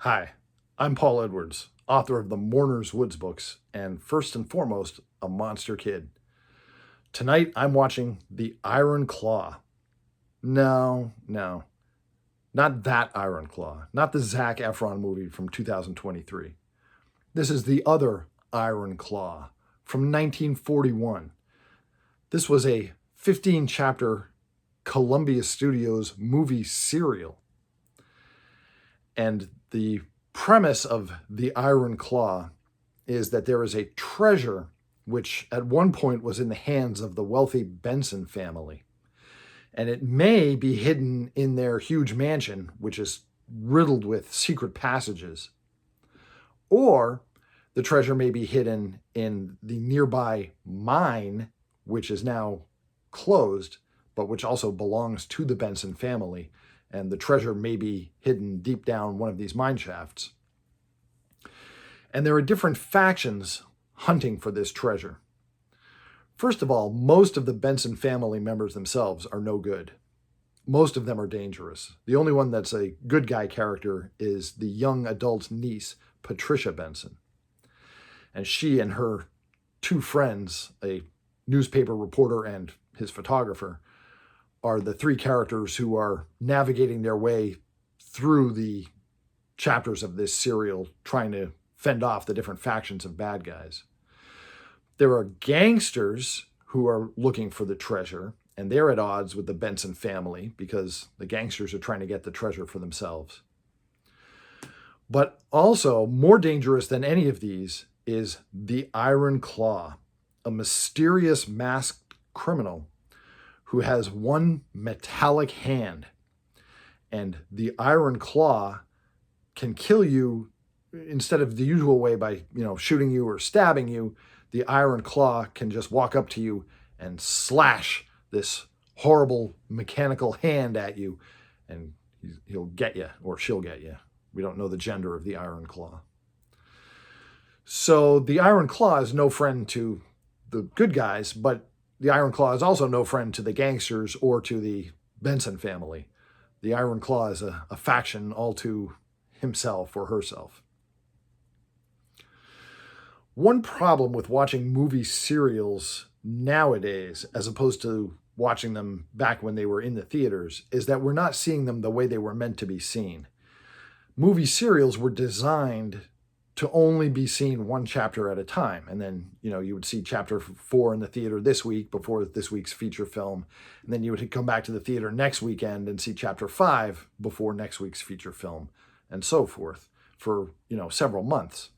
Hi, I'm Paul Edwards, author of the Mourners Woods books, and first and foremost, a monster kid. Tonight, I'm watching The Iron Claw. No, not that Iron Claw, not the Zac Efron movie from 2023. This is the other Iron Claw from 1941. This was a 15-chapter Columbia Studios movie serial. And the premise of The Iron Claw is that there is a treasure which at one point was in the hands of the wealthy Benson family. And it may be hidden in their huge mansion, which is riddled with secret passages. Or the treasure may be hidden in the nearby mine, which is now closed, but which also belongs to the Benson family. And the treasure may be hidden deep down one of these mine shafts. And there are different factions hunting for this treasure. First of all, most of the Benson family members themselves are no good. Most of them are dangerous. The only one that's a good guy character is the young adult niece, Patricia Benson. And she and her two friends, a newspaper reporter and his photographer, are the three characters who are navigating their way through the chapters of this serial, trying to fend off the different factions of bad guys. There are gangsters who are looking for the treasure, and they're at odds with the Benson family because the gangsters are trying to get the treasure for themselves. But also, more dangerous than any of these is the Iron Claw, a mysterious masked criminal who has one metallic hand. And the Iron Claw can kill you instead of the usual way by, shooting you or stabbing you. The Iron Claw can just walk up to you and slash this horrible mechanical hand at you, and he'll get you, or she'll get you. We don't know the gender of the Iron Claw. So the Iron Claw is no friend to the good guys, but the Iron Claw is also no friend to the gangsters or to the Benson family. The Iron Claw is a faction all to himself or herself. One problem with watching movie serials nowadays, as opposed to watching them back when they were in the theaters, is that we're not seeing them the way they were meant to be seen. Movie serials were designed to only be seen one chapter at a time. And then, you would see chapter 4 in the theater this week before this week's feature film. And then you would come back to the theater next weekend and see chapter 5 before next week's feature film, and so forth for, several months.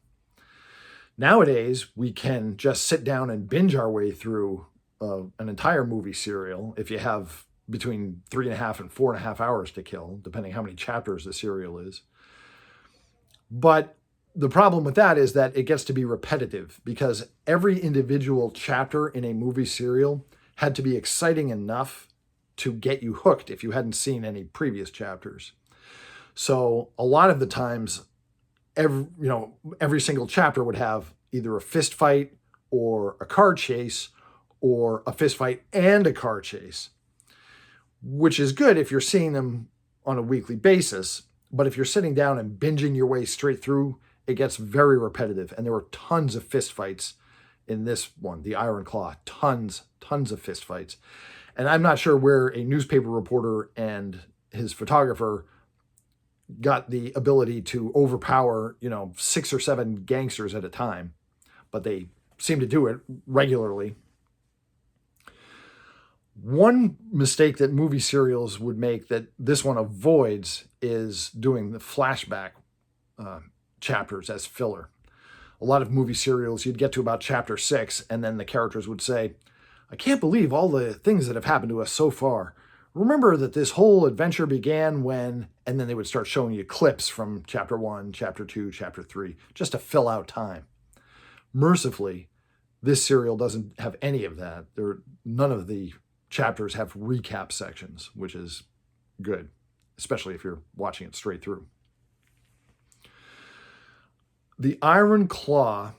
Nowadays, we can just sit down and binge our way through an entire movie serial if you have between 3.5 and 4.5 hours to kill, depending how many chapters the serial is. But the problem with that is that it gets to be repetitive because every individual chapter in a movie serial had to be exciting enough to get you hooked if you hadn't seen any previous chapters. So a lot of the times, every single chapter would have either a fist fight or a car chase or a fist fight and a car chase, which is good if you're seeing them on a weekly basis. But if you're sitting down and binging your way straight through, it gets very repetitive. And there were tons of fist fights in this one, The Iron Claw, tons of fist fights. And I'm not sure where a newspaper reporter and his photographer got the ability to overpower, 6 or 7 gangsters at a time, but they seem to do it regularly. One mistake that movie serials would make that this one avoids is doing the flashback chapters as filler. A lot of movie serials, you'd get to about chapter 6, and then the characters would say, "I can't believe all the things that have happened to us so far. Remember that this whole adventure began when," and then they would start showing you clips from chapter 1, chapter 2, chapter 3, just to fill out time. Mercifully, this serial doesn't have any of that. None of the chapters have recap sections, which is good, especially if you're watching it straight through. The Iron Claw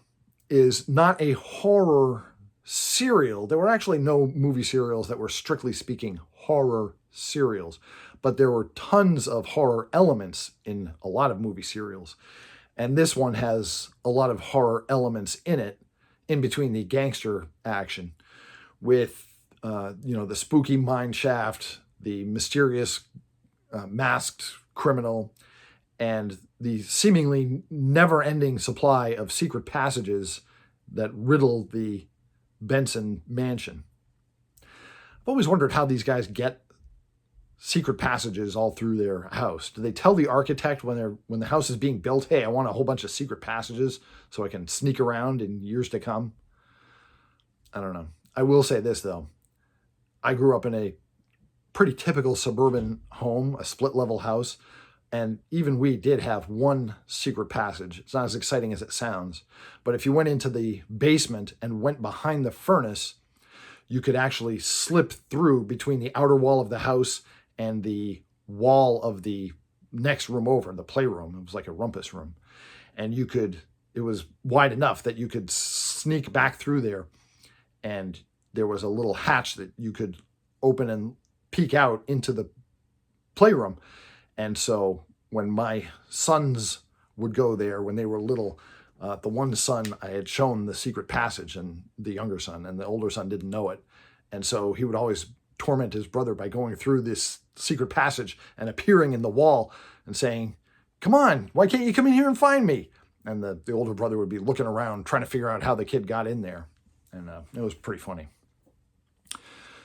is not a horror serial. There were actually no movie serials that were, strictly speaking, horror serials. but there were tons of horror elements in a lot of movie serials. And this one has a lot of horror elements in it, in between the gangster action, with the spooky mine shaft, the mysterious masked criminal, and the seemingly never-ending supply of secret passages that riddle the Benson mansion. I've always wondered how these guys get secret passages all through their house. Do they tell the architect when the house is being built, hey, I want a whole bunch of secret passages so I can sneak around in years to come? I don't know. I will say this, though. I grew up in a pretty typical suburban home, a split-level house, and even we did have one secret passage. It's not as exciting as it sounds, but if you went into the basement and went behind the furnace, you could actually slip through between the outer wall of the house and the wall of the next room over, the playroom. It was like a rumpus room. And it was wide enough that you could sneak back through there, and there was a little hatch that you could open and peek out into the playroom. And so when my sons would go there when they were little, the one son, I had shown the secret passage, and the younger son, and the older son didn't know it. And so he would always torment his brother by going through this secret passage and appearing in the wall and saying, come on, why can't you come in here and find me? And the older brother would be looking around trying to figure out how the kid got in there. And it was pretty funny.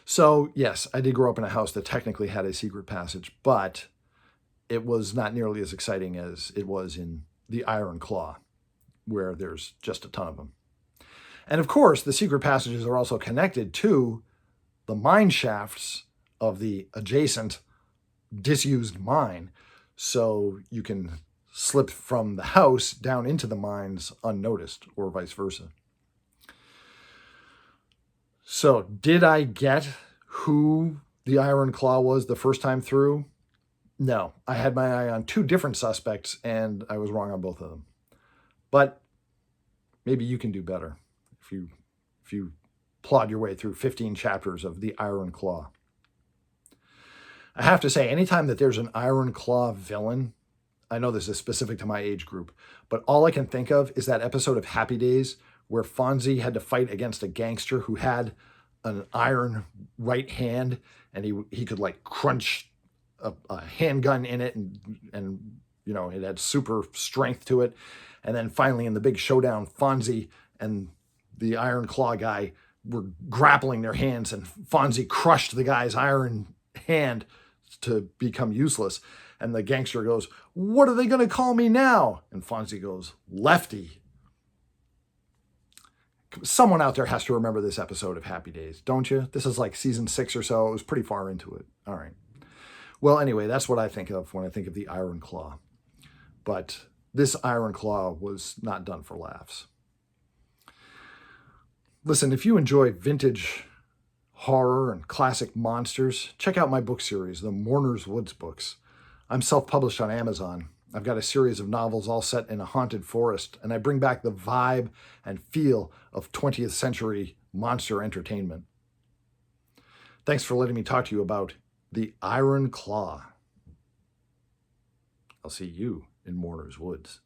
So yes, I did grow up in a house that technically had a secret passage, but it was not nearly as exciting as it was in the Iron Claw, where there's just a ton of them. And of course, the secret passages are also connected to the mine shafts of the adjacent disused mine, so you can slip from the house down into the mines unnoticed, or vice versa. So, did I get who the Iron Claw was the first time through? No, I had my eye on two different suspects, and I was wrong on both of them. But maybe you can do better if you plod your way through 15 chapters of the Iron Claw. I have to say, anytime that there's an Iron Claw villain, I know this is specific to my age group, but all I can think of is that episode of Happy Days where Fonzie had to fight against a gangster who had an iron right hand, and he could like crunch a handgun in it, and it had super strength to it. And then finally in the big showdown, Fonzie and the Iron Claw guy were grappling their hands, and Fonzie crushed the guy's iron hand to become useless. And the gangster goes, "What are they going to call me now?" And Fonzie goes, "Lefty." Someone out there has to remember this episode of Happy Days, don't you? This is like season 6 or so. It was pretty far into it. All right. Well, anyway, that's what I think of when I think of the Iron Claw. But this Iron Claw was not done for laughs. Listen, if you enjoy vintage horror and classic monsters, check out my book series, the Mourners Woods books. I'm self-published on Amazon. I've got a series of novels all set in a haunted forest, and I bring back the vibe and feel of 20th century monster entertainment. Thanks for letting me talk to you about the Iron Claw. I'll see you in Mourners Woods.